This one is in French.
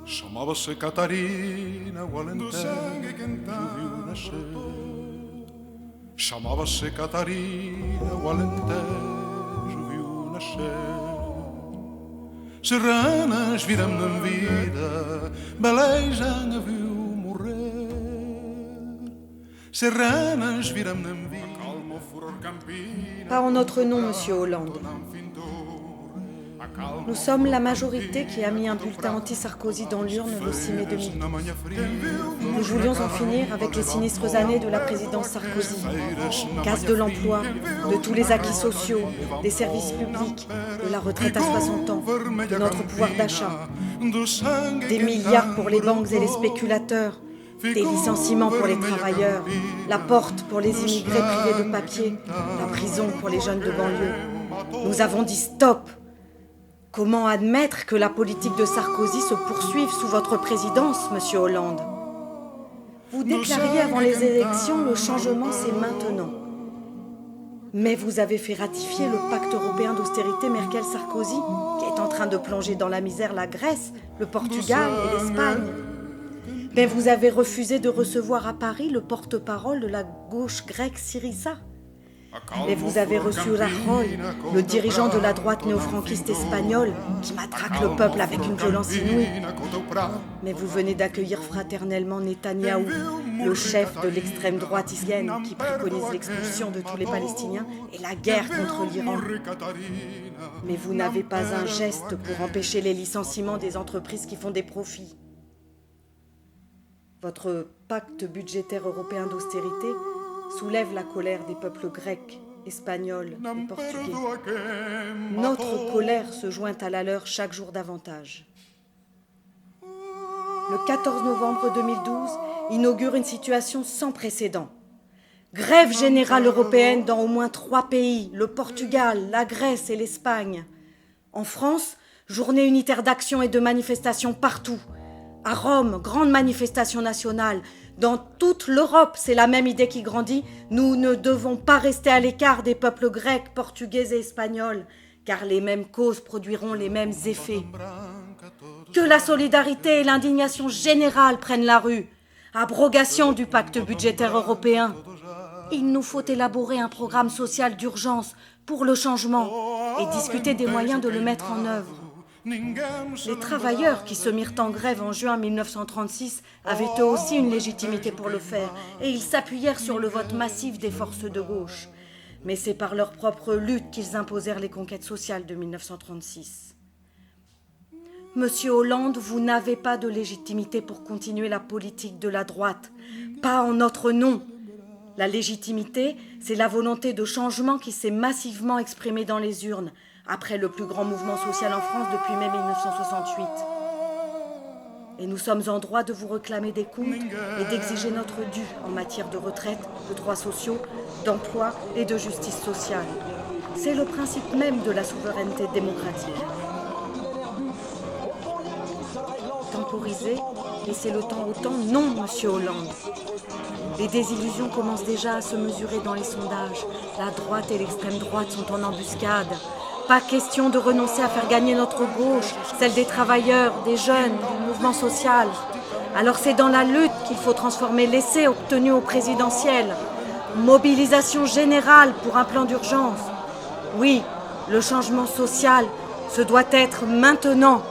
Chamava-se Catarina, o Alentejo viu nascer. Chamava-se Catarina, o Alentejo viu nascer. Serranas viram-na em vida, Belém já a viu morrer. Serranas viram-na em vida, calma o furor campina. Pas en notre nom, Monsieur Hollande. Nous sommes la majorité qui a mis un bulletin anti-Sarkozy dans l'urne le 6 mai 2012. Nous voulions en finir avec les sinistres années de la présidence Sarkozy. Casse de l'emploi, de tous les acquis sociaux, des services publics, de la retraite à 60 ans, de notre pouvoir d'achat. Des milliards pour les banques et les spéculateurs, des licenciements pour les travailleurs, la porte pour les immigrés privés de papier, la prison pour les jeunes de banlieue. Nous avons dit stop. Comment admettre que la politique de Sarkozy se poursuive sous votre présidence, Monsieur Hollande? Vous déclariez avant les élections, le changement c'est maintenant. Mais vous avez fait ratifier le pacte européen d'austérité Merkel-Sarkozy, qui est en train de plonger dans la misère la Grèce, le Portugal et l'Espagne. Mais vous avez refusé de recevoir à Paris le porte-parole de la gauche grecque Syriza. Mais vous avez reçu Rajoy, le dirigeant de la droite néo-franquiste espagnole, qui matraque le peuple avec une violence inouïe. Mais vous venez d'accueillir fraternellement Netanyahou, le chef de l'extrême droite islamienne, qui préconise l'expulsion de tous les Palestiniens et la guerre contre l'Iran. Mais vous n'avez pas un geste pour empêcher les licenciements des entreprises qui font des profits. Votre pacte budgétaire européen d'austérité soulève la colère des peuples grecs, espagnols et portugais. Notre colère se joint à la leur chaque jour davantage. Le 14 novembre 2012 inaugure une situation sans précédent. Grève générale européenne dans au moins 3 pays, le Portugal, la Grèce et l'Espagne. En France, journée unitaire d'action et de manifestations partout. À Rome, grande manifestation nationale. Dans toute l'Europe, c'est la même idée qui grandit. Nous ne devons pas rester à l'écart des peuples grecs, portugais et espagnols, car les mêmes causes produiront les mêmes effets. Que la solidarité et l'indignation générale prennent la rue. Abrogation du pacte budgétaire européen. Il nous faut élaborer un programme social d'urgence pour le changement et discuter des moyens de le mettre en œuvre. Les travailleurs qui se mirent en grève en juin 1936 avaient eux aussi une légitimité pour le faire et ils s'appuyèrent sur le vote massif des forces de gauche. Mais c'est par leur propre lutte qu'ils imposèrent les conquêtes sociales de 1936. Monsieur Hollande, vous n'avez pas de légitimité pour continuer la politique de la droite, pas en notre nom. La légitimité, c'est la volonté de changement qui s'est massivement exprimée dans les urnes, après le plus grand mouvement social en France depuis mai 1968. Et nous sommes en droit de vous réclamer des comptes et d'exiger notre dû en matière de retraite, de droits sociaux, d'emploi et de justice sociale. C'est le principe même de la souveraineté démocratique. Temporiser, laisser le temps au temps, non, Monsieur Hollande. Les désillusions commencent déjà à se mesurer dans les sondages. La droite et l'extrême droite sont en embuscade. Pas question de renoncer à faire gagner notre gauche, celle des travailleurs, des jeunes, du mouvement social. Alors c'est dans la lutte qu'il faut transformer l'essai obtenu au présidentiel. Mobilisation générale pour un plan d'urgence. Oui, le changement social, ce doit être maintenant.